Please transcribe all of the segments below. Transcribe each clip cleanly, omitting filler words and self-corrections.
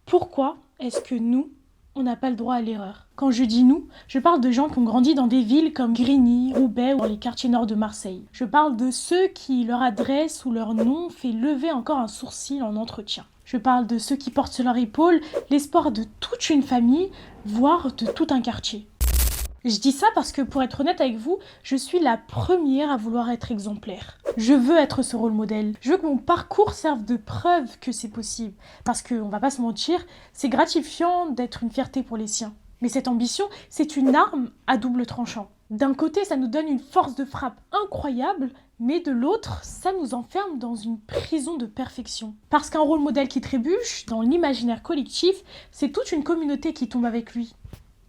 Pourquoi est-ce que nous, on n'a pas le droit à l'erreur? Quand je dis nous, je parle de gens qui ont grandi dans des villes comme Grigny, Roubaix ou dans les quartiers nord de Marseille. Je parle de ceux qui leur adresse ou leur nom fait lever encore un sourcil en entretien. Je parle de ceux qui portent sur leur épaule l'espoir de toute une famille, voire de tout un quartier. Je dis ça parce que, pour être honnête avec vous, je suis la première à vouloir être exemplaire. Je veux être ce rôle modèle. Je veux que mon parcours serve de preuve que c'est possible. Parce que, on va pas se mentir, c'est gratifiant d'être une fierté pour les siens. Mais cette ambition, c'est une arme à double tranchant. D'un côté, ça nous donne une force de frappe incroyable, mais de l'autre, ça nous enferme dans une prison de perfection. Parce qu'un rôle modèle qui trébuche, dans l'imaginaire collectif, c'est toute une communauté qui tombe avec lui.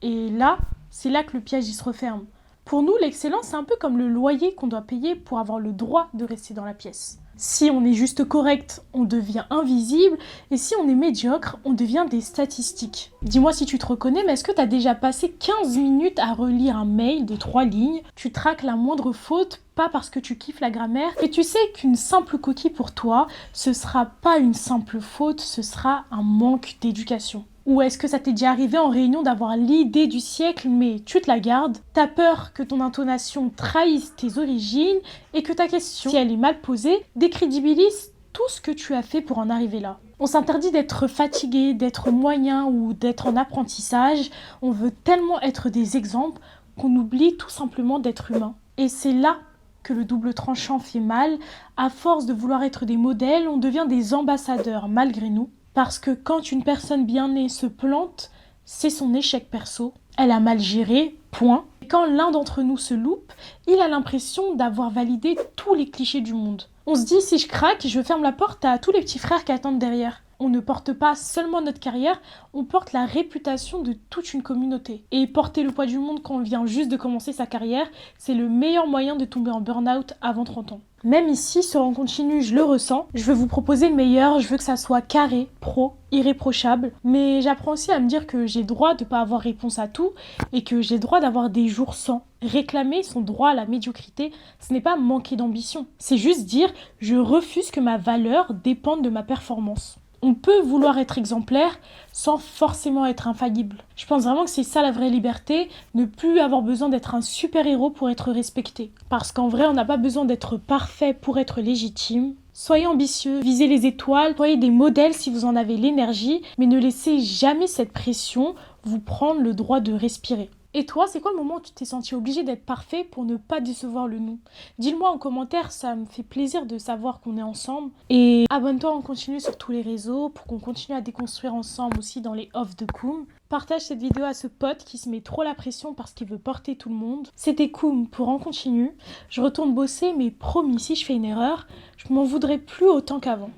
Et là, c'est là que le piège il se referme. Pour nous, l'excellence, c'est un peu comme le loyer qu'on doit payer pour avoir le droit de rester dans la pièce. Si on est juste correct, on devient invisible, et si on est médiocre, on devient des statistiques. Dis-moi si tu te reconnais, mais est-ce que tu as déjà passé 15 minutes à relire un mail de 3 lignes? Tu traques la moindre faute, pas parce que tu kiffes la grammaire, et tu sais qu'une simple coquille pour toi, ce sera pas une simple faute, ce sera un manque d'éducation. Ou est-ce que ça t'est déjà arrivé en réunion d'avoir l'idée du siècle, mais tu te la gardes? T'as peur que ton intonation trahisse tes origines et que ta question, si elle est mal posée, décrédibilise tout ce que tu as fait pour en arriver là. On s'interdit d'être fatigué, d'être moyen ou d'être en apprentissage. On veut tellement être des exemples qu'on oublie tout simplement d'être humain. Et c'est là que le double tranchant fait mal. À force de vouloir être des modèles, on devient des ambassadeurs malgré nous. Parce que quand une personne bien née se plante, c'est son échec perso. Elle a mal géré, point. Et quand l'un d'entre nous se loupe, il a l'impression d'avoir validé tous les clichés du monde. On se dit, si je craque, je ferme la porte à tous les petits frères qui attendent derrière. On ne porte pas seulement notre carrière, on porte la réputation de toute une communauté. Et porter le poids du monde quand on vient juste de commencer sa carrière, c'est le meilleur moyen de tomber en burn-out avant 30 ans. Même ici, sur En Continu, je le ressens. Je veux vous proposer le meilleur, je veux que ça soit carré, pro, irréprochable. Mais j'apprends aussi à me dire que j'ai le droit de ne pas avoir réponse à tout et que j'ai le droit d'avoir des jours sans. Réclamer son droit à la médiocrité, ce n'est pas manquer d'ambition. C'est juste dire « je refuse que ma valeur dépende de ma performance ». On peut vouloir être exemplaire sans forcément être infaillible. Je pense vraiment que c'est ça la vraie liberté, ne plus avoir besoin d'être un super-héros pour être respecté. Parce qu'en vrai, on n'a pas besoin d'être parfait pour être légitime. Soyez ambitieux, visez les étoiles, soyez des modèles si vous en avez l'énergie, mais ne laissez jamais cette pression vous prendre le droit de respirer. Et toi, c'est quoi le moment où tu t'es senti obligé d'être parfait pour ne pas décevoir le nous? Dis-le-moi en commentaire, ça me fait plaisir de savoir qu'on est ensemble. Et abonne-toi, on continue sur tous les réseaux pour qu'on continue à déconstruire ensemble aussi dans les off de Koum. Partage cette vidéo à ce pote qui se met trop la pression parce qu'il veut porter tout le monde. C'était Koum pour En Continu. Je retourne bosser, mais promis, si je fais une erreur, je m'en voudrais plus autant qu'avant.